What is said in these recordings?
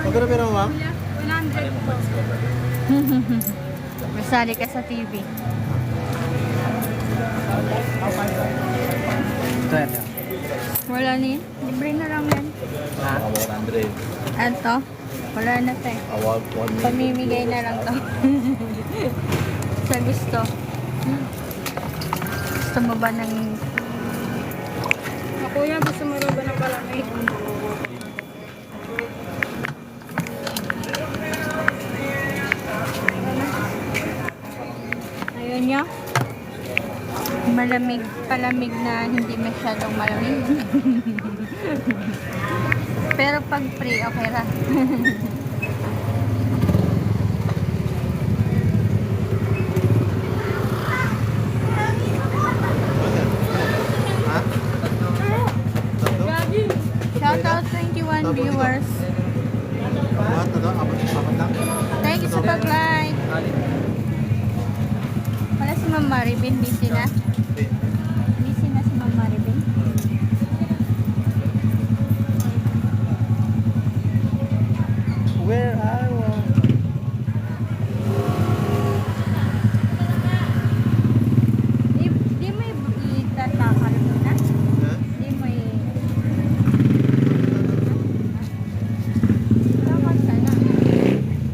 Magkano pera mo, ma'am? 100 po. Masali ka sa TV. Ito yan. Wala na yun. Libre na lang yan. Ha? 100. Eto. Wala na to eh. Awag 1 Pamimigay na lang to. Sa gusto. Gusto mo ba ng... Kuya, gusto mo rin ba ng palamig? Ayun niya. Malamig, palamig na hindi masyadong malamig. Pero pag free, okay ra. Ha? Gabi! Shoutout 21 viewers. What? Ito? Apat lang? Thank you sa pag-like. Wala si Ma'am Maribin, busy na. Busy na si Ma'am Maribin. Where I want. Di mo itatakal mo na? Ha? Di mo takal ka na.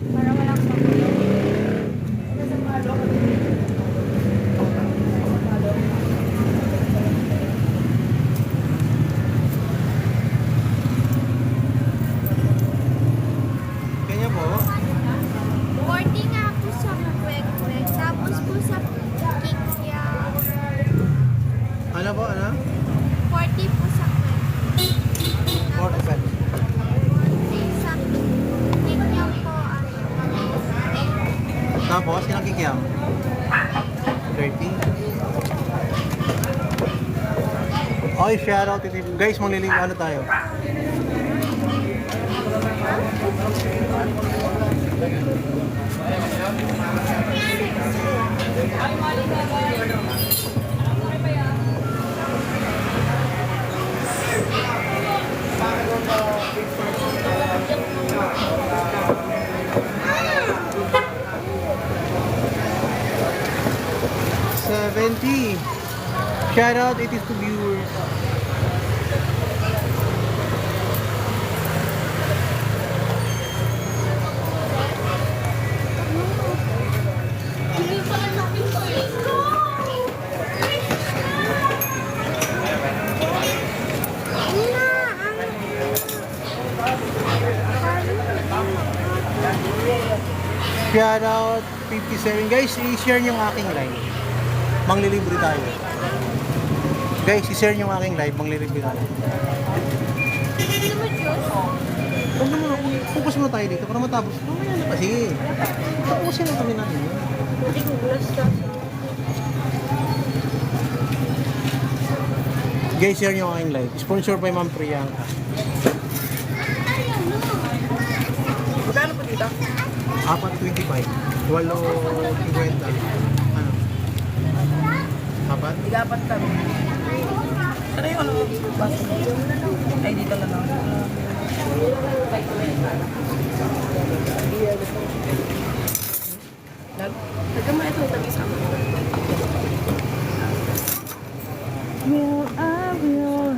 Para walang magulo. 40 nga po sa kwek-kwek. Tapos po sa kikya. Ano po? Ano? 40 po sa kwek. Tapos 45. 40 sa kikya po. Tapos, ilang kikiam? 30. Oy, shoutout. Guys, mangliling ano tayo? $70. Shoutout, it is to viewers. Shoutout 57. Guys, i-share nyo yung aking live. Manglilibre tayo. Guys, i-share nyo yung aking live. Manglilibre tayo. Huwag naman, focus muna tayo dito para matapos. Mamaya na kasi. Tapusin na kami natin. Guys, share nyo yung aking live. Sponsor by Ma'am Priyanka. Magkano po dito? 4.25. 8.50. Ano? Apat? Igapat kami. Ano yung ano? Baso? Ay, dito na lang. Nagkama ito, tabi sa amin. Will I will.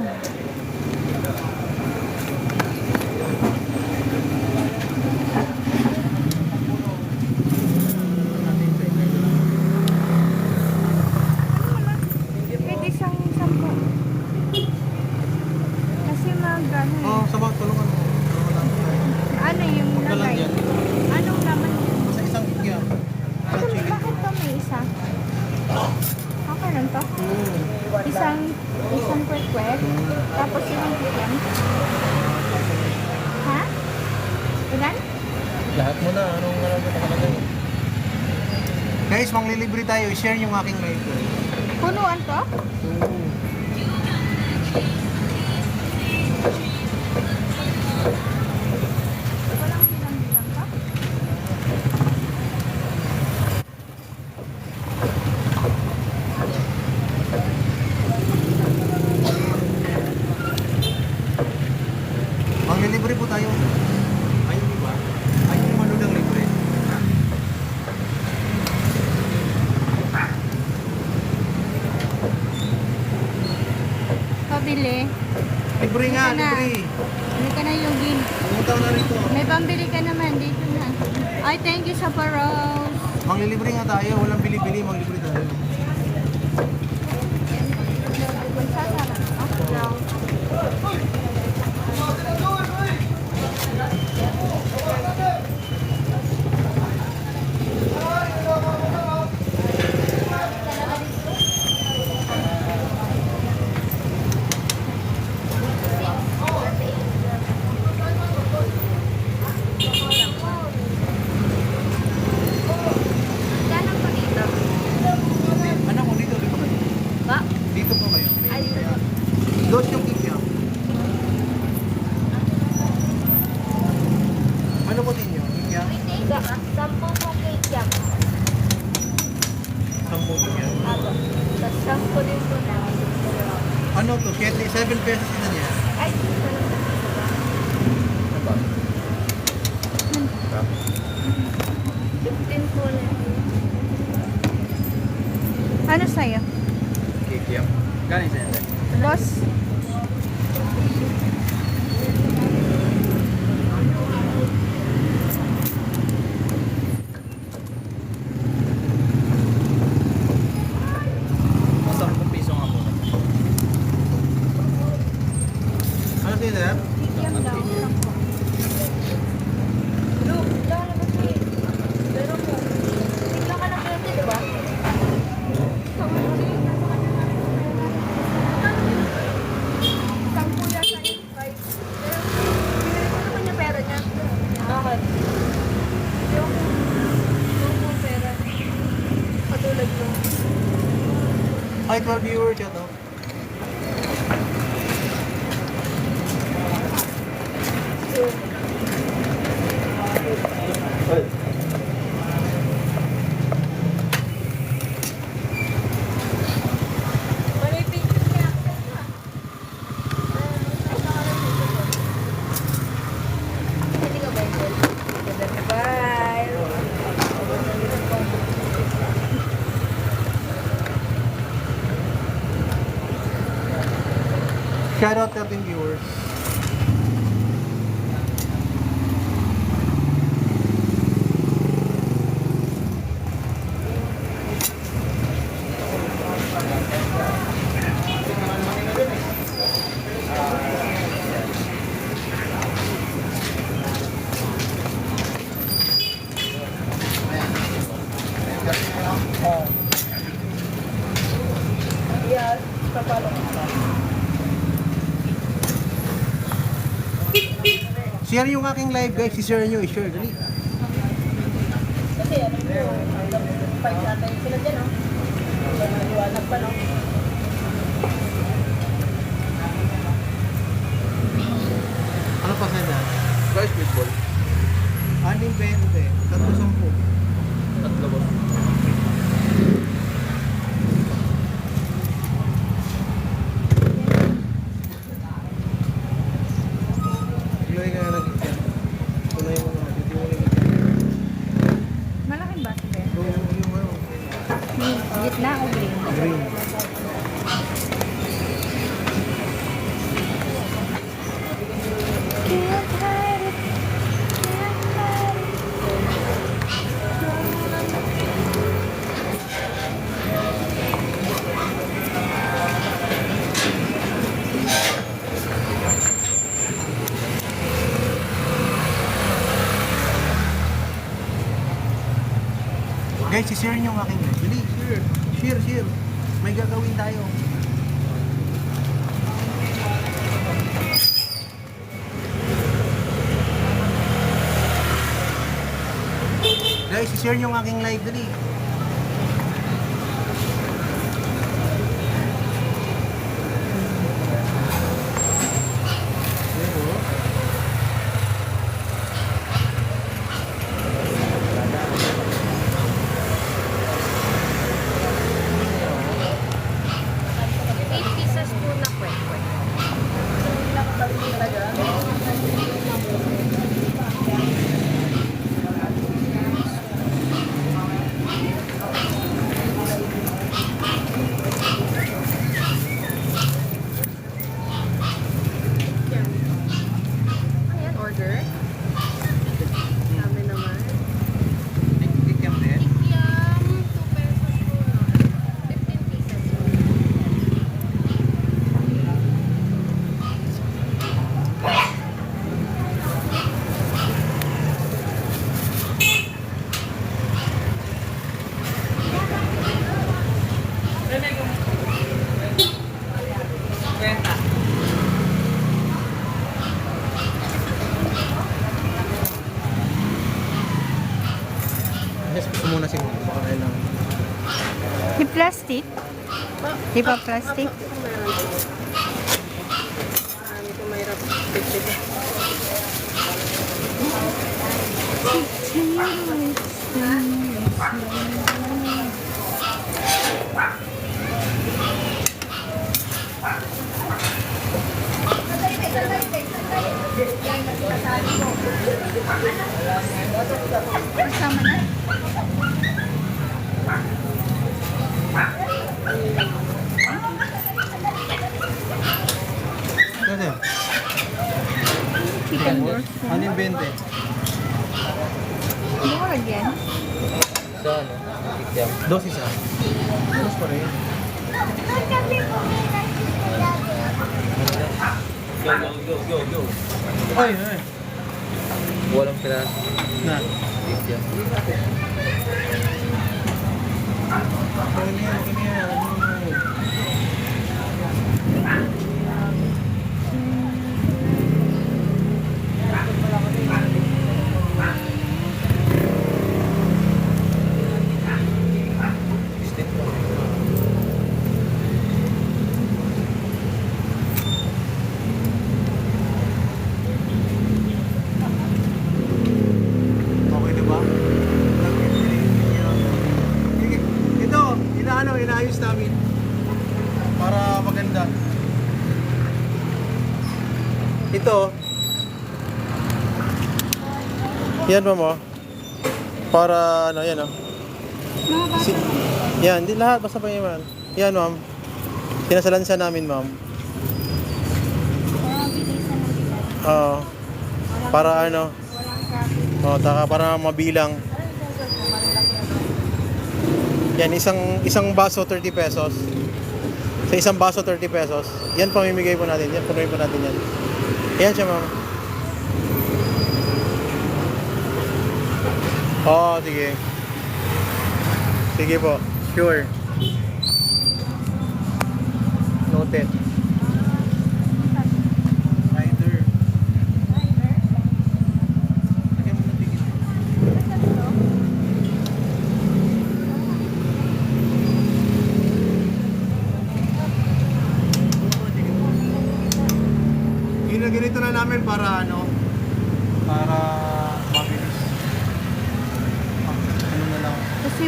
Pwede isang 10. Kasi magano Oo, sabang tulungan mo. ano yung Huwag ka lang lagay? dyan. Anong laman yun? Sa isang kikiam. Anong chicken? Bakit to may isa? Okay lang to? Isang kwek-kwek, tapos ilang chicken. Ha? Ilan? Lahat mo na. Anong nakalagay? Guys, manglilibre tayo. I-share yung aking live. Punuan to? Walang bilang-bilang to? Manglilibre po tayo. Ayun. bumili. Libre nga, Halika na. libre. Bili ka na yung gin. Pumunta na rito. May pambili ka naman dito na. Ay, thank you sa paros. Manglilibre nga tayo. Walang bili-bili, manglibre tayo. Gano'n po dito? Anak ko, dito po kayo. Ba? Dito po kayo. Ay, dito. Dos yung kikiam. Ano po din yun? Kikiam? Sampo po cake yan. 10 kikiam. Apo. Tapos sampo din po na. Ano to? 7 pesos na niya. Ay, Ano? 15 po na. Ano sa'yo? Kikiam. Galing sa yan. Boss? Ano sa'yo, Dad? Medium daw. Look, lang na kasi. Pero po, bigla ka ng 20, di ba? Sampo yan sa 5. Pero, binili ko naman yung pera niya. Bakit? Yung pera. Patulad yung. Ay, 12 viewers siya to. Malipit niya. Hindi ka ba yun? Bye! Shout out 13 viewers. Share yung aking live guys, i-share nyo, i-share, dali. Kasi ano yung 5 natin sila dyan, no? Maliwanag pa, no? Ano pa sa'yo, Dad? Guys, meatball. 6.20, 3.10. Tatlo ba? Tuloy ka na nag-ikan. Tuloy mo na, dito mo lang Malaking baso ba yan? yung ano, Gitna o green? green. Guys, i-share nyo ang aking live. Dali, share. Share, share. May gagawin tayo. Guys, i-share nyo ang aking live. Dali. Di plastic? Di ba plastic? Ito mahirap. Dito. Kasama na? Kasi, Chicken burst. ano yung 20? Hindi ko lagyan. Sa ano? Kikyam. Dos isa. Dos pa rin. Go. Ay, ay. Walang piraso. Na. Kikyam. Okay na yan. Stick pa. Okay, diba? Ito, inaayos namin. Para maganda. Ito. Yan, ma'am, oh. Para, ano, yan, oh. Mga baso. Yan, hindi lahat. Basta pa yan, ma'am. Yan, ma'am. Sinasalansa namin, ma'am. Para mabilisan ng bigat. Oo. Para, ano, Walang traffic. taka para mabilang. Yan, isang baso 30 pesos. Sa isang baso 30 pesos. Yan pamimigay po natin. Yan, punuin po natin yan. Ayan siya, ma'am. Oo, sige. Sige po. Sure. Noted. Rider. Lagyan mo ng tigil. Ginaganito na namin para ano, para mabilis. Ano na lang. Kasi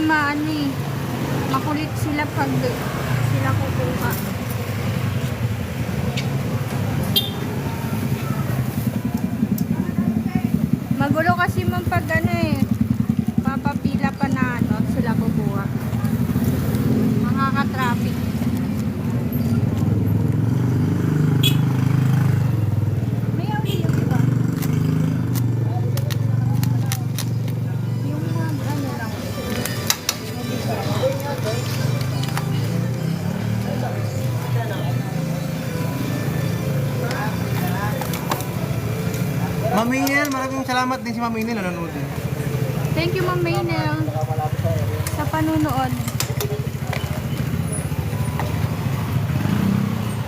makulit sila pag sila kukuha. Magulo kasi mong pag papapila pa na sila kukuha. Makaka-traffic. May auli yun, diba? Yung ano lang. Ma'am Maynel, maraming salamat din si Ma'am Maynel nanonood din. Thank you, Ma'am Maynel, sa panunood.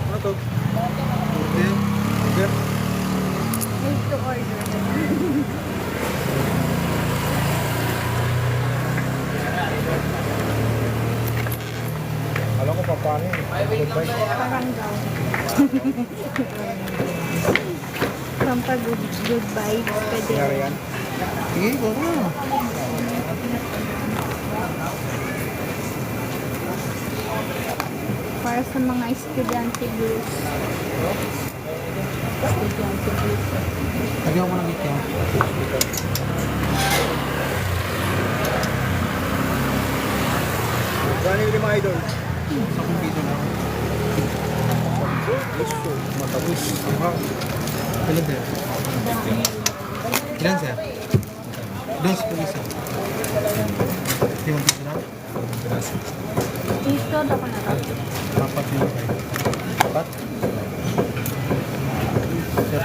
Ano to? Order. Order. Made to order. Alam ko pa paano yun. Parang daw. Good vibes. Pwede. yan? Sige, go na. Para sa mga estudyante blues. Estudyante blues. Lagyan ko ng gitya. Gano'n yung mga idol? Sa kumpito lang. Matapos. Ilan sir? Ilan sir? Dos po isa. Limang piso na? Ito, daw ko na to. Apat yun. Apat? Sir,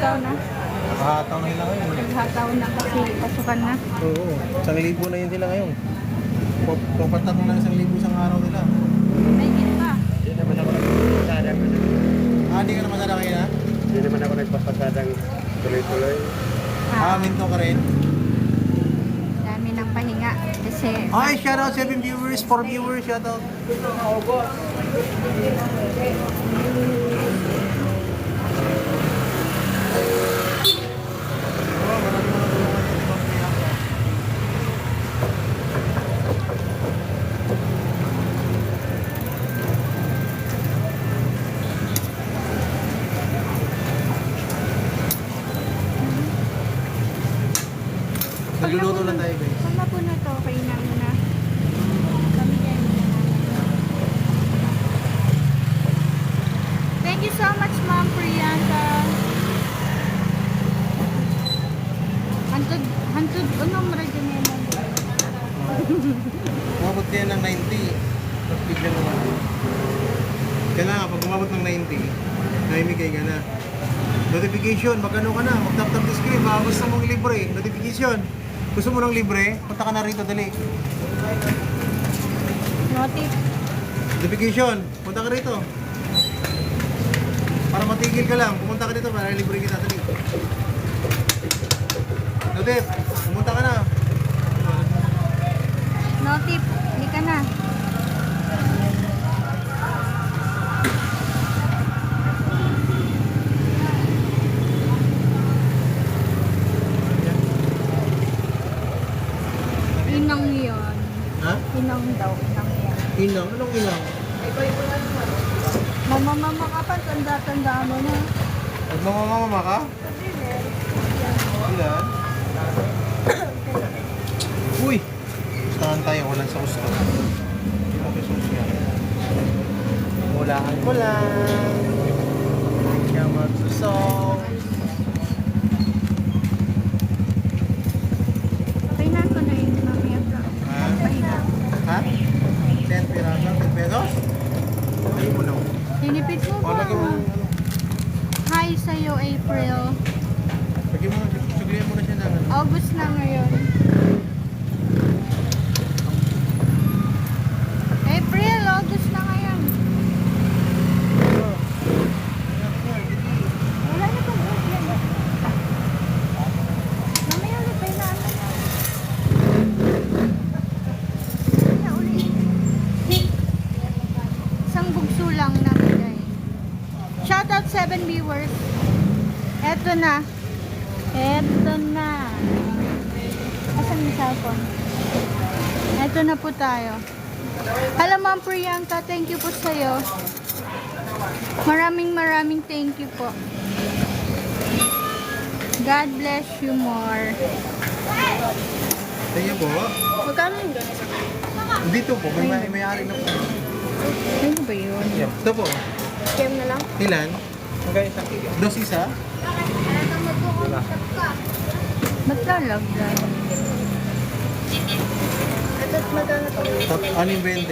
Naghahataw na. Nakahataw na nila ngayon. Naghahataw na kasi pasukan na. Oo, 1,000 na yun sila ngayon. Pupatak na 1,000 isang araw nila. May git pa. Hindi naman ako nagpapasadang. Hindi ka naman sana kayo na? Hindi naman ako nagpapasadang tuloy-tuloy. Minto ka rin. Dami ng pahinga. Kasi Ay, shoutout 7 viewers, 4 viewers, shoutout. Nagluluto lang tayo guys. Kung po na to, kainan mo na. Kami kayo muna namin. Thank you so much, Ma'am Priyanka. Hantod, unong radyo niya mo. Umabot yan ng 90. Tapos biglang naman. Kaya nga, pag umabot ng 90, naimigay ka na. Notification, magkano ka na? Mag-tap-tap the screen, gusto mong libre. Notification. Gusto mo ng libre? Punta ka na rito, dali. Notif. Notification, punta ka rito. Para matigil ka lang, pumunta ka dito para libre kita, dali. Notif, pumunta ka na. Notif. Hindi ka na. Inang yun. Ha? Inang daw. Inang yan. Inang? Anong inang? Mama ka pa. Tanda-tanda mo na. Nagmamamama ka? Ilan? Uy! Gustahan tayo, walang sa gusto. Ilang pesos yan? Mulahan ko lang. Kaya magsusong. Kainan ko na yun. Mamaya ka. Ha? Pahinga. Ha? 10 piraso? 10 pesos? Ayun mo na. Tinipid mo O, ba? lagyan mo. Hi sa'yo, April. Lagyan mo, suglihan mo na siya ng ano. August na ngayon. April, August na ngayon. Wala na pang yan. Mamaya ulit pa na ano na. Kaya ulit. Isang bugso lang na bigay. Shoutout 7 viewers. Eto na. Eto na. Asan yung cellphone? Eto na po tayo. Hello, Ma'am Priyanka. Thank you po sa'yo. Maraming thank you po. God bless you more. Kaya po. Magkano yung ganun? Dito po, may-ari na po. Ano ba yun? Ito po. Game na lang? Ilan? Okay, sa Dos isa? Maglalagyan. At magkano to? Ano yung 20?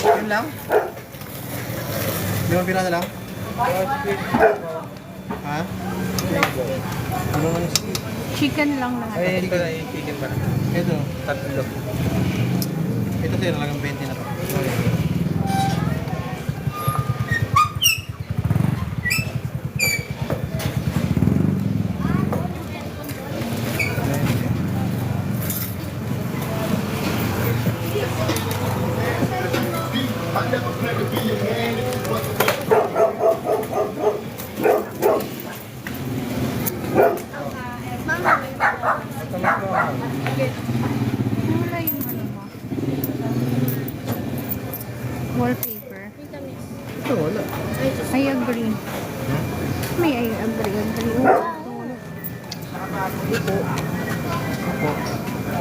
Yun lang? 5 piraso lang? Ha? Ano nga yung steak? Chicken lang lahat. Ay, ito na yung chicken ba? Ito. Tatlo. Ito sir, talagang 20 na to. Sorry. Wala yung ano mo. Wallpaper. Ito, wala. I agree. May I agree. Opo.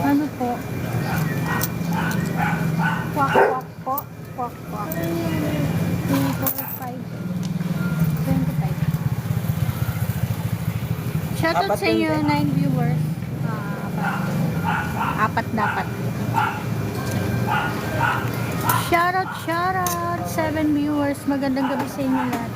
Ano po? Kwak, kwak po. Kwak, kwak. 25. Shoutout sa inyo, 9 viewers. Apat dapat. Shoutout. 7 viewers. Magandang gabi sa inyo lahat.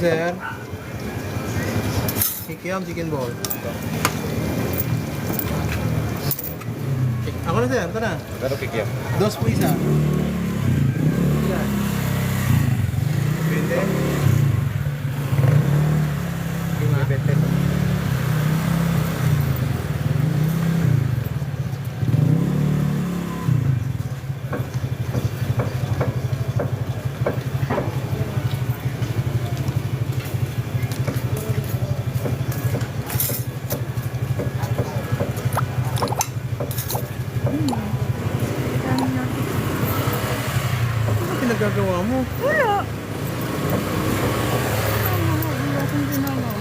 sir? Kikiam chicken ball. Ako na sir, ito na. Pero kikiam. Dos po isa. Ilan? 20? Lima? 20. Ano pinagagawa mo? Wala. Wala akong ginagawa.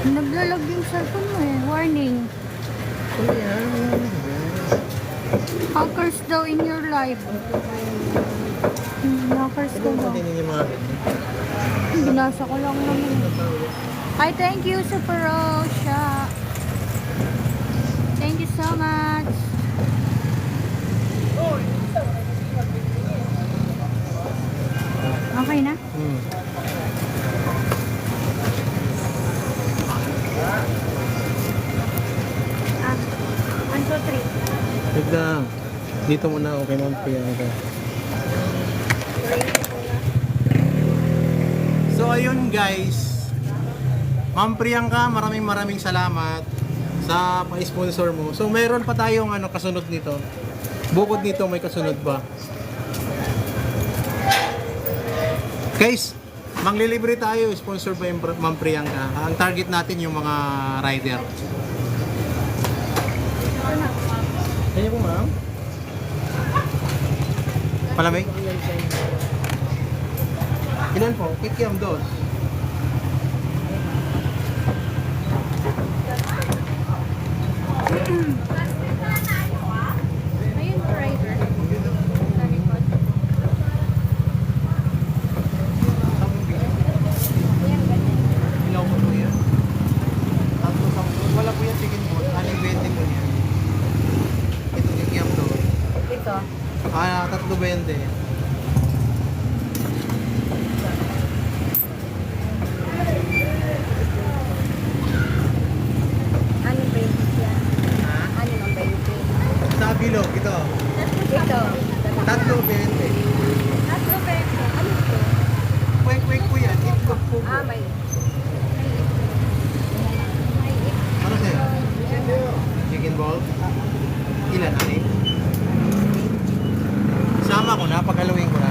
Naglalag yung cellphone mo eh. Warning. Hackers daw in your life. Hackers Ano daw yung daw. pati ninyo mga ganyan? Binasa ko lang naman. Hi, thank you, Super Rosha. Thank you so much. Okay na? Ah, 1, 2, 3. Wait lang. Dito muna ako kay Ma'am Priyanka. So ayun guys. Ma'am Priyanka, maraming salamat sa pa-sponsor mo. So meron pa tayong kasunod nito. Bukod dito may kasunod pa. Guys, manglilibre tayo, sponsor pa yung Ma'am Priyanka. Ang target natin yung mga rider. Kanya po ma'am? Palamig? Ilan po? Kikiam dos. Ayun, driver. Sa likod. Yan, ganyan. Ilaw po po yan. Tatlo sa wala po yan chicken ball. Aling 20 po yan. Ito kikiam dos. Ito. Tatlo 20. Ano ba yung yan? Ha? Ano ang ba yung Sa bilog, ito. Ito. Tatlo 20. Tatlo peso. Ano ito? Quick po yan. Itlog po po. Ah, may. Ano sir? Chicken ball? Ilan? Anim? Sama ko na, paghaluin ko na.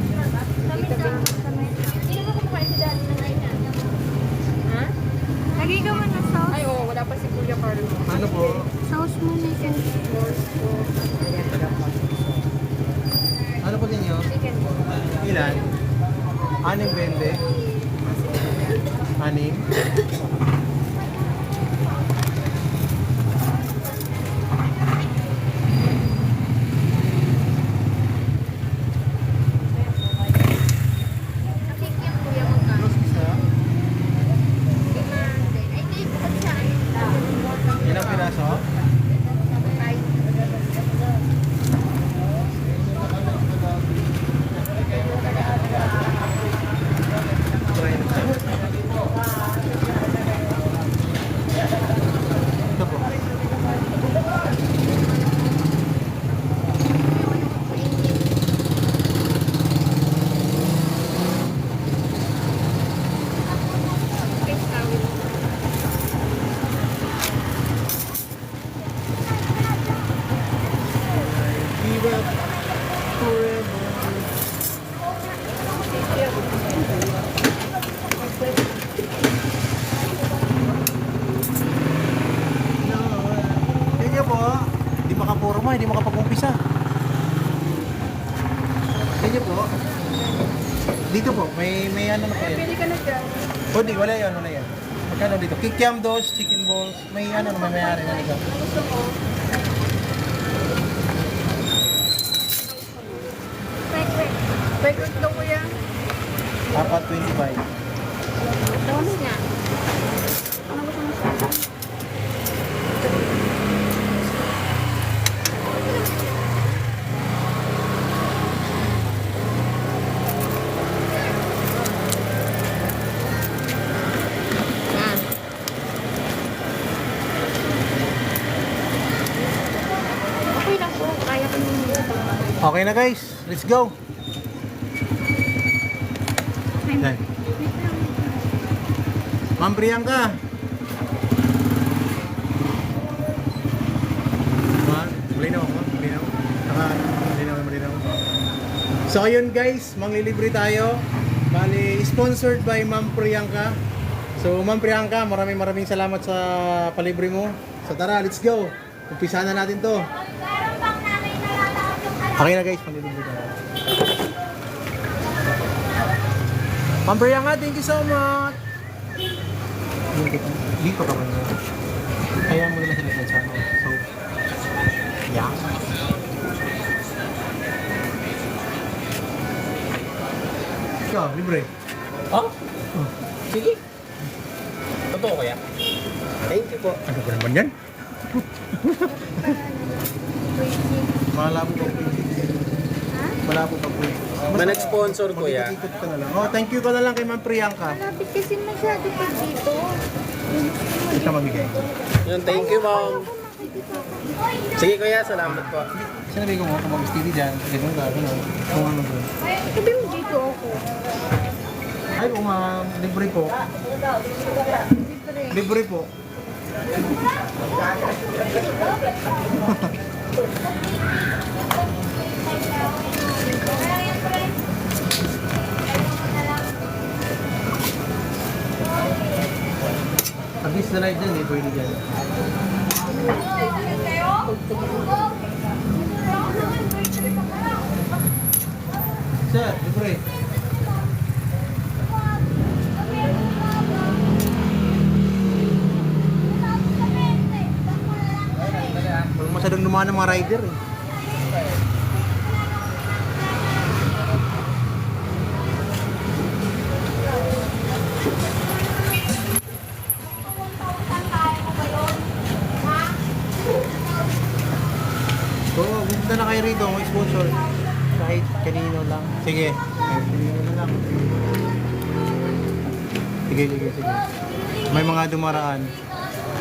Ha? Makikita natin. Hindi naman kumakain si Daddy ng ganyan. Ha? Lagi ka mo na sauce. Ay, oo. Wala pa si Kuya Carlo. Ano po? Sauce mo na siya. Ano po ninyo? Chicken ball. Ilan? Anim 20? Anim? Nakikiyak kuya magkano. Plus isa? 500. Ay, di, bukod sa Ilang piraso? Try na tayo. Ito po. Give up forever. Kanya po, hindi makapurma, hindi makapag-umpisa. Kanya po, dito po, may ano na po yan. Pili ka na dyan. O di, wala yan, wala yan. Kano dito? Kikiam dos, chicken balls. May ano, may may-ari na nito. Breakfast daw kuya. Apat 25. Dami nga. Ano gusto mo sa akin? Yan. Okay lang po. Kaya ko nung Okay na guys, let's go. Yan. Ma'am Priyanka. Malinaw ako, malinaw. Malinaw. So ayun guys, manglilibre tayo. Bali, sponsored by Ma'am Priyanka. So Ma'am Priyanka, maraming salamat sa palibre mo. So tara, let's go. Umpisa na natin to. Okay na guys, manglilibre tayo. Ma'am Priyanka, thank you so much. Dito ka ba na? Kaya mo nila sa likod sa ano. So, yeah. Ikaw, libre. Oh? Sige. Totoo kaya? Thank you po. Ano ba naman yan? Malabo pa po. Malabo pa po. May nag-sponsor ko ya. Mag-ikot ka na lang. Oh, thank you ka na lang kay Ma'am Priyanka. malapit kasi masyado pa dito. Ito mamigay. Yun, thank you ma'am. Sige kuya, salamat po. Sinabi ko mo, kung mag-steady dyan, ganun ka, ganun. Kung ano doon. Sabi mo dito ako. Ay, kung libre po. Libre. Libre po. At least na live dyan, eh, pwede dyan. Sir, libre. Walang masyadong dumaan ng mga rider eh. So, pumunta na kayo rito, may sponsor. Kahit kanino lang. Sige, kahit kanino na lang. Sige. May mga dumaraan.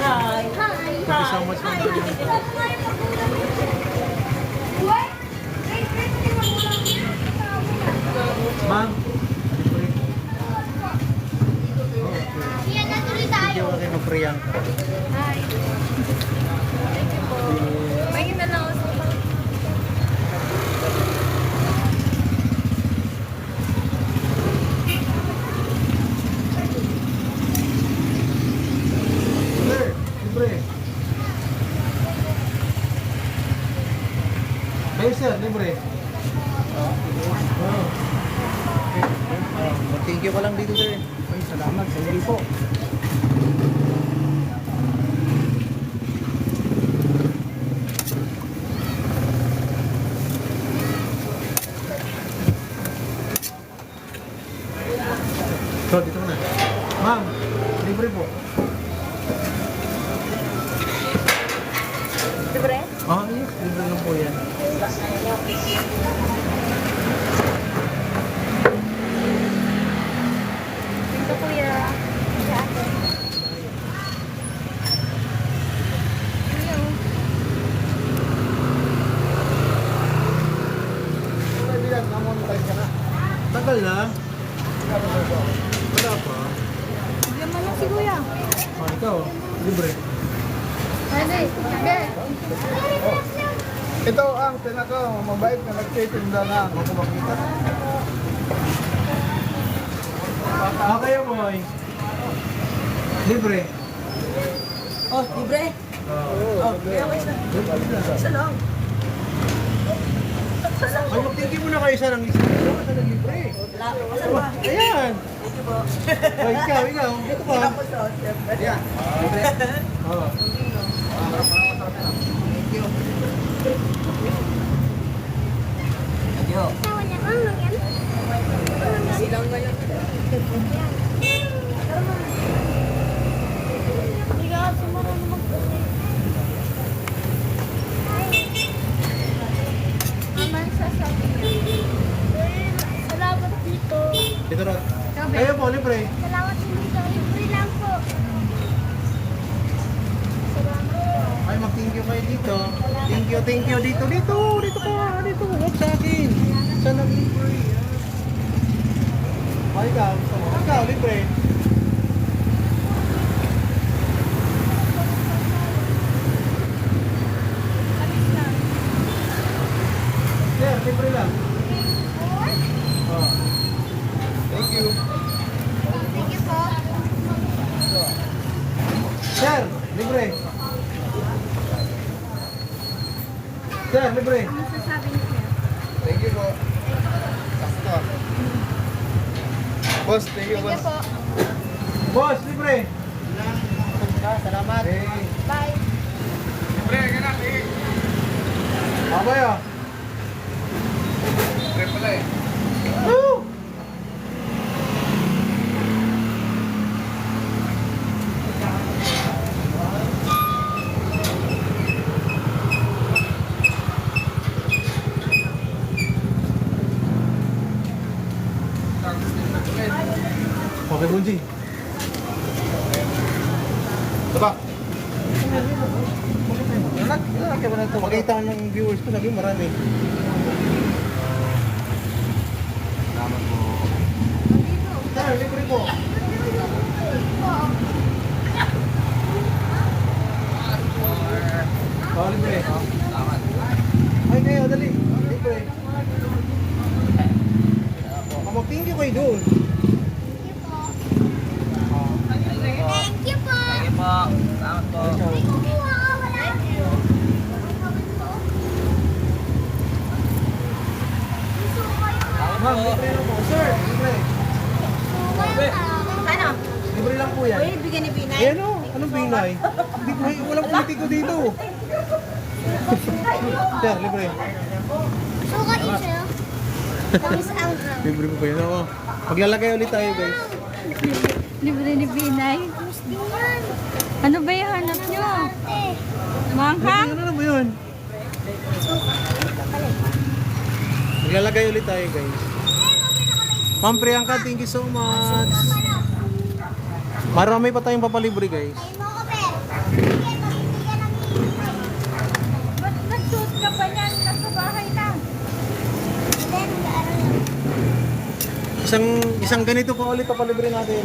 Hi. Thank you so much. Ma'am. Yan, natuloy Thank you tayo. kay Ma'am Priyanka. Hi. Pahingin na lang ako sa Sir, libre. Kayo sir, libre. Thank you ka lang dito sir. Ay, salamat. Thank you po. So, dito na. Ma'am, libre po. libre. Ah, yes, libre lang po yan. Dito kuya. Sa akin. Hello. Tagal na. Wala pa. Bigyan mo lang si kuya. Ah, ikaw, libre. Ano eh? Sige. Ito ang pinaka mabait na nagtitinda na ako makita. Ah, kayo boy. Libre. Oh, libre. Oh, kaya ko isa. Isa lang. Ay, mag-thank you muna kayo sa nang isang sa libre. Ayan. Ay, ikaw. Ito pa. Ayan. Oo. Tawa niya, ano yan? Silang ngayon. Hindi ka kasi marunong mag-ulit. Aman sasabi niya. Salamat dito. Dito na. Kayo po, libre. Salamat dito. Libre lang po. Salamat po. Ay, mag-thank you kayo dito. Thank you. Dito ka. Huwag sa akin. Sa nag-libre. Ay, ikaw. Ikaw, libre. Sir, libre lang. Oh. Thank you. Thank you po. Sir, libre. Sir, libre. Ano sasabi niya? Thank you po. Sakto. Boss, thank you, Thank you boss. po. Boss, libre. Salamat. Hey. Bye. Abay ah. Pre pala eh. Woo! Okay, Bunji. Diba? Lalaki ba na ito? Makita ng viewers ko, sabi mo marami. Salamat po. Sir, libre po. Oh, libre. Salamat. Ay, kayo, dali. Libre. Mag-thank you kayo doon. Thank you po. Thank you po. Salamat po. May kukuha ka wala. Ma'am, libre lang po. Sir, libre. Ano? Libre lang po yan. Uy, bigyan ni Pinay. Eh ano? Anong binay? Hindi ko, walang politiko dito. Sir, libre. Suka din siya. Tapos ang Libre ko kayo. No? Maglalagay ulit tayo, guys. Libre ni Binay. gusto yan. Ano ba yung hanap nyo? Ate. Manghang? Ano na ba yun? Maglalagay ulit tayo, guys. Ma'am Priyanka, thank you so much. Marami pa tayong papalibre, guys. Ay mo ko, Per. Bigyan mo, bigyan ng libre. Ba't nagsuot ka pa yan? Nasa bahay na. Then, Isang ganito pa ulit papalibre natin.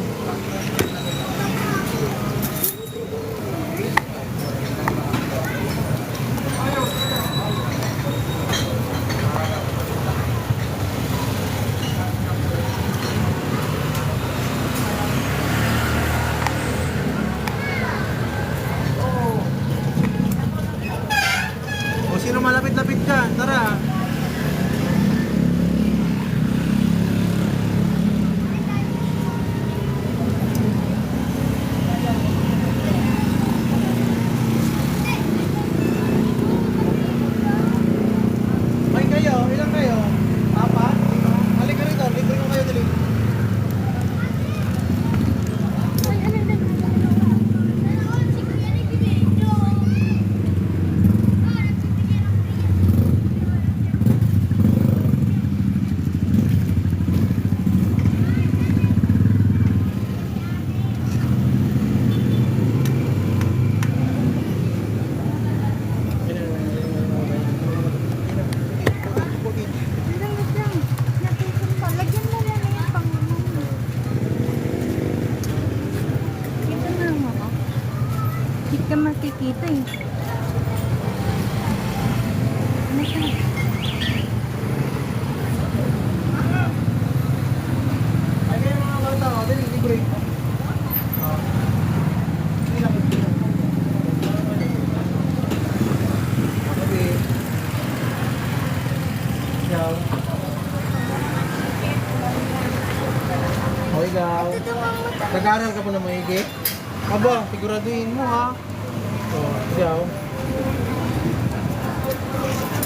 O sino malapit-lapit dyan? Tara. Ay kayo, ilan kayo? Apat? Halika rito, libre ko kayo dali. Nag-aaral ka pa na maigi? Aba, siguraduhin mo ha. Ikaw.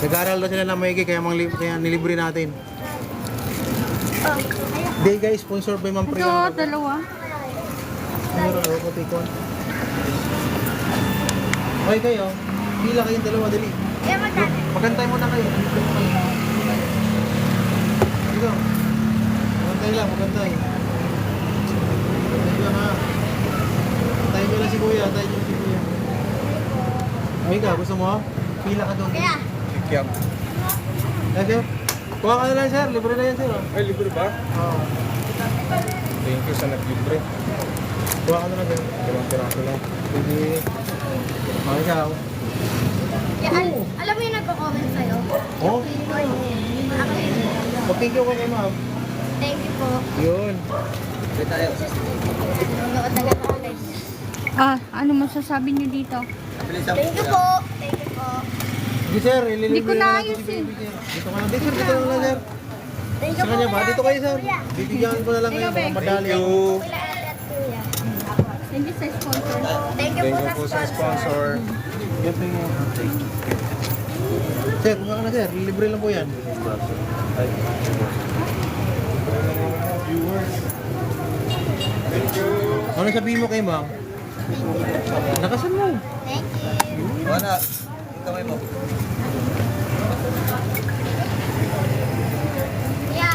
Nag-aaral daw sila na maigi kaya nilibre natin. Day guys, sponsor by Ma'am Ito, Priya. dalawa. Meron ako, patikon. Okay kayo, pila kayong dalawa, dali. Kaya magkano? Magantay mo na kayo. Dito. Magantay lang, magantay. Magantay lang ha. Antayin nyo lang si Kuya, antayin nyo si Kuya. Okay ka, gusto mo? Pila ka doon. Kaya, Kiyam. Sir, kuha ka na lang sir, libre na yan sir. Oh. Ay, libre ba? Oo. Thank you sa nag-libre. Kuha ka na lang sir. Dalawang piraso lang. Sige. Okay ka. alam mo yung nagko-comment sa'yo? Oh, Ako yun. mag-thank you ka kay ma'am. Thank you po. Yun. Nanonood na gano'n guys. Ano masasabi niyo dito? Thank you po. Thank you po. Sige sir, ililibre Hindi ko na naayos natin si eh. baby sir. Dito ka lang. Dito sir, dito lang sir. Thank Sa kanya ba? Dito kayo sir. Bibigyan ko na lang kayo. Baka madali Thank ako. you. Kuya at kuya. Thank you sa sponsor. Thank you Thank po you po sa sponsor. Yan po yung... Sir, kuha ka na sir. Libre lang po yan. Ano sabihin mo kay ma'am? Nakasan mo. Thank you. Wala. Kamay mo. Kuya.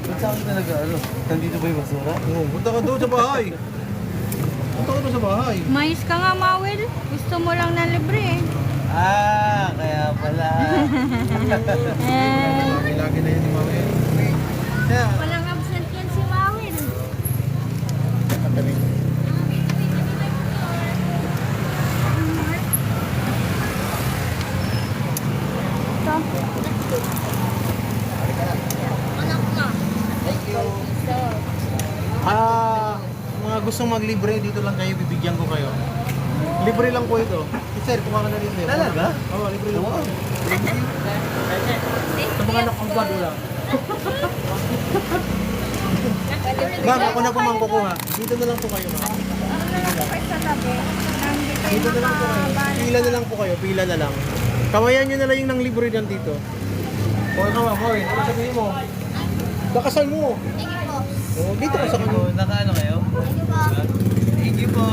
Ba't saan ka talaga, ano? Nandito ba yung basura? Oo, punta ka doon sa bahay. Punta ka doon sa bahay. Mais ka nga, Mawel. Gusto mo lang na libre eh. Kaya pala. Lagi na yan ni mama yan. Kaya, Walang absent yan si Mawin. Ito. Anak na. mga gustong maglibre, dito lang kayo, bibigyan ko kayo. Libre lang po ito. Sir, kumakan na rin sir. Talaga? Oo, libre lang po. Sa mga nakambado lang. Ma'am, ako na po ma'am kukuha. Dito na lang po kayo ma'am. Dito na lang po kayo. Pila na lang po kayo, pila na lang. Kawayan nyo na lang yung nang libre dyan dito. Hoy ka ma'am, hoy. Ano sabihin mo? Lakasan mo. Thank you po. Oh, dito ka sa kanyo. Nakaano kayo? Thank you po. Thank you po.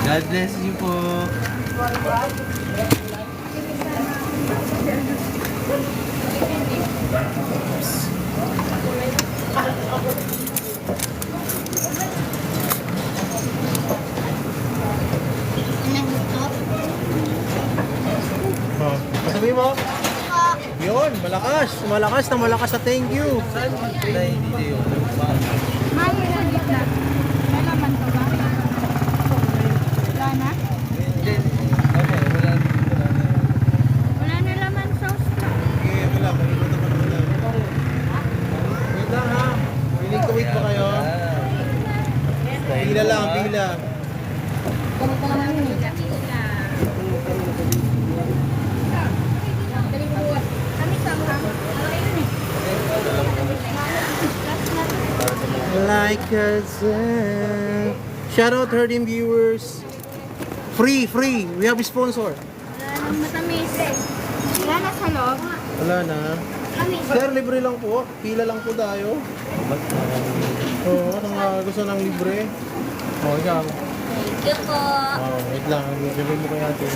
God bless you po. Anong gusto? Oh, sabihin mo? Po. Yun, malakas. Malakas na malakas sa thank you. Nay, dito yung Mawel sa gitna. May laman to ba? Wala na? Wala na laman sauce. Okay, wala. Maluluto pa naman yan. Wait lang ha. Willing to wait pa kayo? Pila lang, pila. Kami sama. Like us. Shout out Herding viewers. Free, free. We have a sponsor. Wala nang matamis. Wala na sa loob. Wala na. Kami. Sir, libre lang po. Pila lang po tayo. Oo, nang gusto ng libre. Oh, ikaw. Thank you po. Oh, wait lang. Gawin mo kay ate.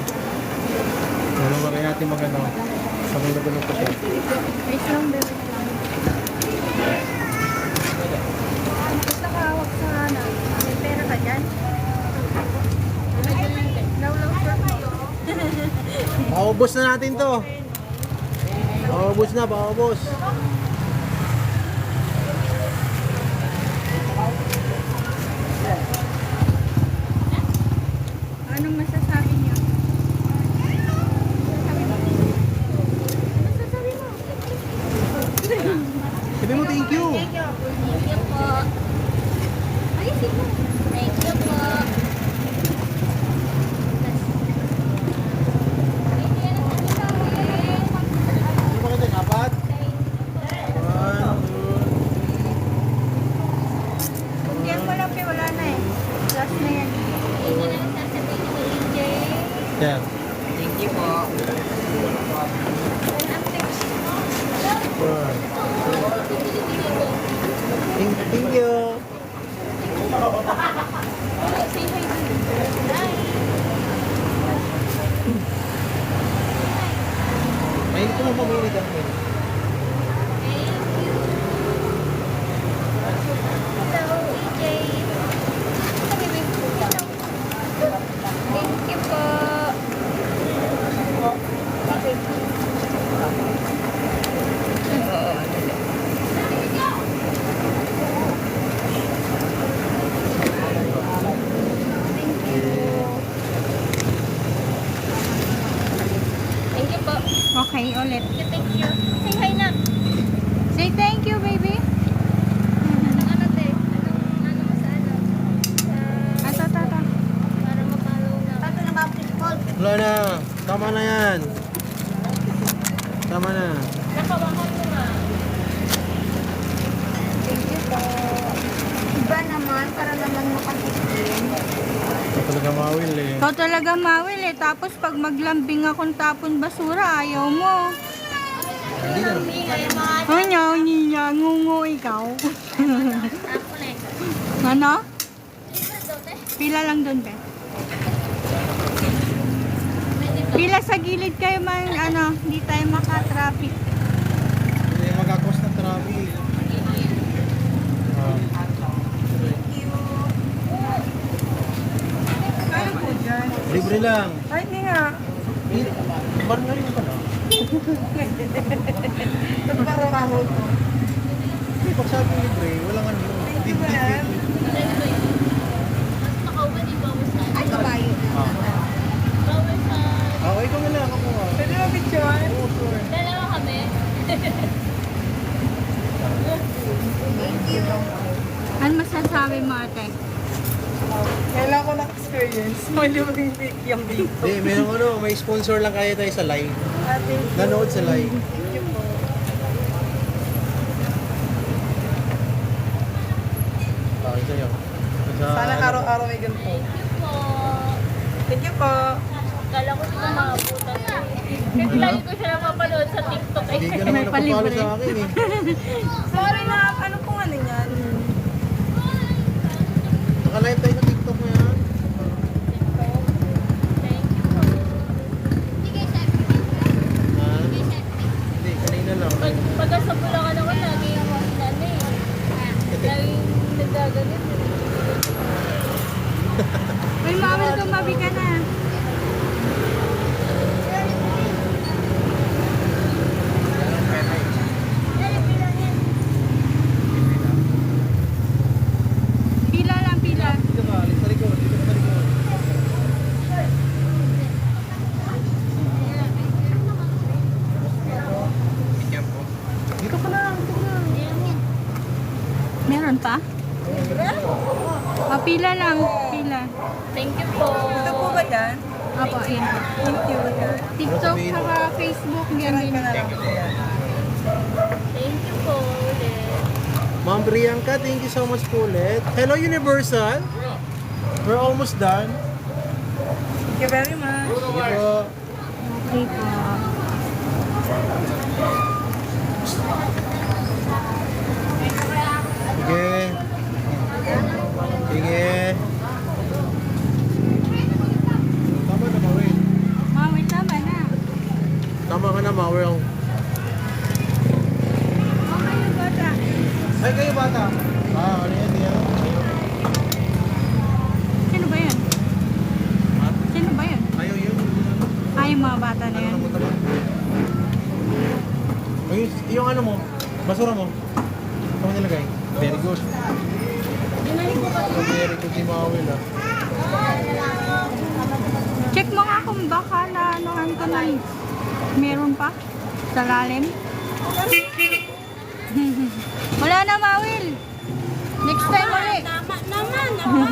Ano ba kay ate magano? Sabay na ganun pa siya. Wait lang, bebe. Basta kahawak sa ano. May pera ka dyan? Law-law short mo to. Paubos na natin to. Paubos na, paubos. Anong masasabi niyo? Masasabi mo? Sabi mo thank you. Thank you po. Ayusin mo. Thank you po. Ano ba kita? Apat? 1, Yan. Thank you po. Thank you. Ay, hindi ko mo mamili dahil. Thank you po. Thank you po. Okay, ulit. Thank you. Say hi na. Say thank you, baby. Ano te? Ano mo sa ano? Sa Ata. para mapalaw na. Tato na public call. Wala na. Tama na yan. Tama na. Nakawakan mo na. Thank you po. Iba naman, para naman makasiskin. Ito talaga mawil eh. Ikaw talaga mawil eh. Tapos pag maglambing akong tapon basura, ayaw mo. Hindi na. Ano, niya, ngungo ikaw. Ako na eh. Ano? Libre daw te. Pila lang doon, be. Pila sa gilid kayo man, ano, hindi tayo maka-traffic. Hindi magkakos ng traffic. Kaya po dyan. Libre lang. Ay, hindi nga. Bar nga rin pala. Ba't parang kahol ko? Hindi, pag sabi libre, walang ano. Hindi ba yan? Ay, kabayo. Okay, ikaw na lang ako. Pwede mo picture? Dalawa kami. Thank you. Ano masasabi mo, ate? Kailangan ko ng experience. Mali mo yung yung dito. Hindi, merong ano, may sponsor lang kaya tayo sa live. Ate, Nanood sa live. thank you po. Okay, sa'yo. Sana araw-araw may ganito. Thank you po. Kala ko sila makabutan. Kasi lagi ko siya napapanood sa TikTok eh. Hindi ka naman May napapalo palibre. sa akin eh. Sorry na, ano pong ano yan? Nakalive tayo sa TikTok na yan. Thank you po. Sige, chef. Ha? Sige, chef. Hindi, kanina lang. Pagka sa Bulacan ako, lagi yung ano eh. Laging nagagalit. Uy, mawil, tumabi ka na. Pila lang, pila. Dito ka, alis sa likod. Dito ka sa likod. Dito ka lang, dito ka lang. Meron pa? Oh, pila lang, pila. Thank you po. Ito po ba yan? Opo, ayan po. Thank you. TikTok, saka Facebook, Meron ganyan. ka na lang po yan. Thank you po ulit. Ma'am Priyanka, thank you so much po ulit. Hello Universal. We're almost done. Thank you very much. Sige po. Okay po. Sige. Sige. Tama na, Mawel. Mawil, tama na. Tama ka na, Mawel. Okay, yung bata. Ay, kayo bata. Ano yan? Yan. Sino ba yun? Ha? Sino ba yun? Ayaw yun. Ay, yung mga bata na Ano yun. na mo tama? Ay, yung ano mo, basura mo. Saan mo nilagay? Very good. Very good si Mawel ah. Check mo nga kung baka na anuhan ko na. Meron pa? Sa lalim? Wala na, Mawil. Next time ulit. Tama naman, ama.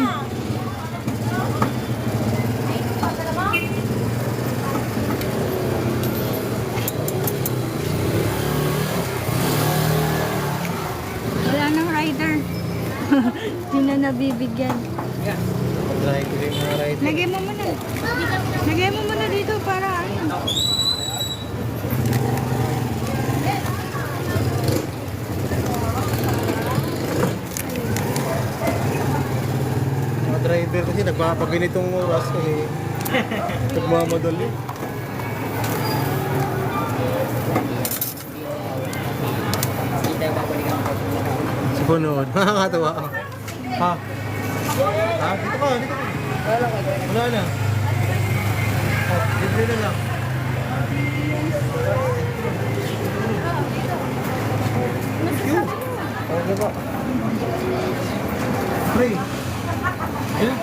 Wala nang rider. Hindi na nabibigyan. Yeah. driver yung mga rider. Lagay mo muna. Lagay mo muna dito para ano. Mga driver kasi nagpapaginitong oras kasi nagmamadali. Sipunod. Makakatawa. Ha? Ha? Dito ka, dito ka. Wala na. Oh, libre na lang. Ano ba? Free. Yeah.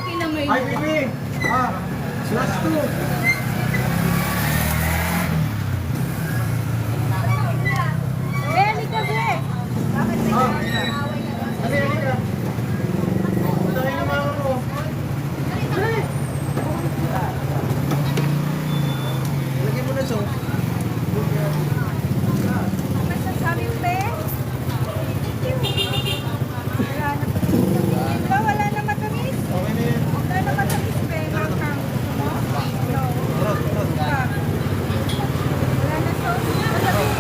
Kinamay. Hi, baby! Ah, last two. Beli ka, Be. Ah, dali, dali ka. Punta kayo ng mama mo. Dali. Lagyan mo na so. Ano sasabi, Be? Wala na matamis. Okay na yan. Wala na matamis, Be. Nakang. No? Rod, rod. Wala na sauce. Matamis.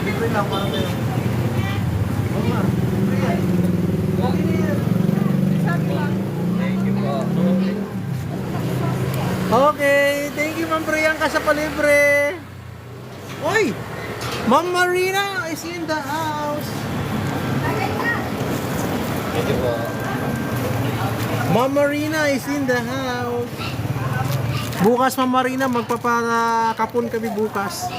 Libre lang, parang tayo. Oo nga. Libre yan. Okay na yan. Sabi mo. Okay, thank you Ma'am Priyanka sa palibre. Oy! Ma'am Marina is in the house. Ma'am Marina is in the house. Bukas Ma'am Marina, magpapakapon kami bukas.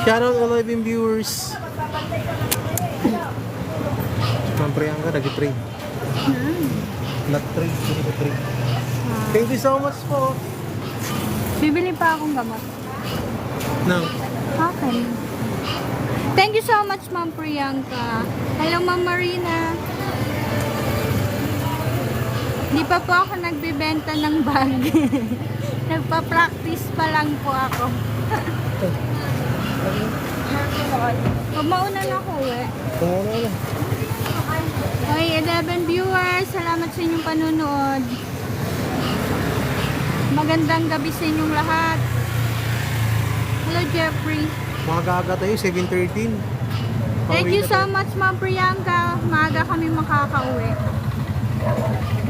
Shoutout all of yung viewers. Ma'am Priyanka, nag-3. Not 3, hindi ko 3. Thank you so much po. Bibili pa akong gamot. Nang, Okay. Thank you so much, Ma'am Priyanka. Hello, Ma'am Marina. Di pa po ako nagbebenta ng bag. Nagpa-practice pa lang po ako. Mauna na ako eh. kumuna na. Okay, 11 viewers. Salamat sa inyong panunood. Magandang gabi sa inyong lahat. Hello, Jeffrey. Mga gaga tayo, 7:13. Thank you so much, Ma'am Priyanka. Maaga kami makakauwi.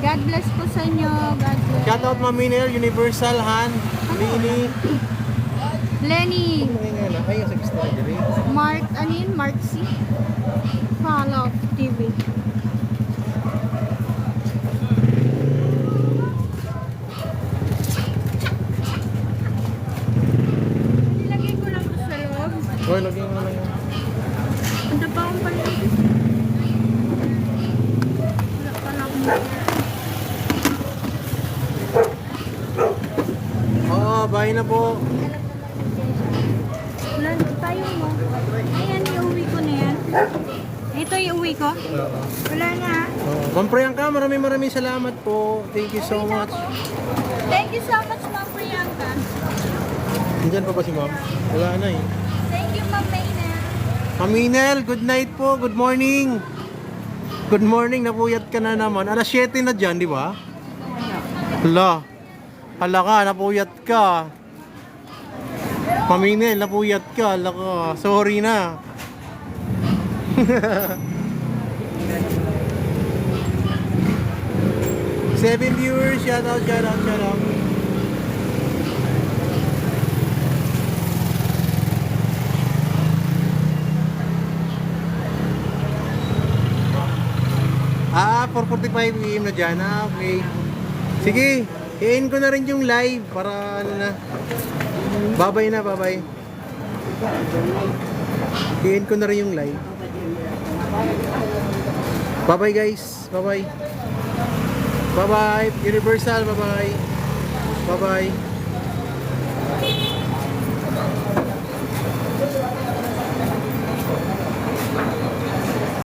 God bless po sa inyo. God bless. Shoutout Ma'am Minel, Universal, Han, Lini. Lenny, Ano nga na? Ay, sa gusto diri. Mark, anin? Mark C. Follow TV. Nilagay ko lang to sa loob. Hoy, lagyan mo na lang yan. Punta pa akong palitis. Wala pa na akong Oo, bye na po. wala na tayo mo. Ayan, iuwi ko na yan. Ito iuwi ko. Wala na. Ma'am Priyanka, maraming salamat po. Thank you so much. Thank you so much, Ma'am Priyanka. Nandyan pa ba si Ma'am? Wala na eh. Thank you, Ma'am Mayna. Ma'am Minel, good night po. Good morning. Good morning, napuyat ka na naman. Alas 7 na dyan, di ba? Hala. Hala ka, napuyat ka. Ma'am Minel, napuyat ka. Hala ka. Sorry na. Seven viewers, shout out. Ah, 4:45 PM na dyan. Ah, okay. Sige, i-end ko na rin yung live para ano na. Bye-bye na, bye-bye. I-end ko na rin yung live. Bye-bye guys. Bye-bye. Bye-bye. Universal, bye-bye. Bye-bye.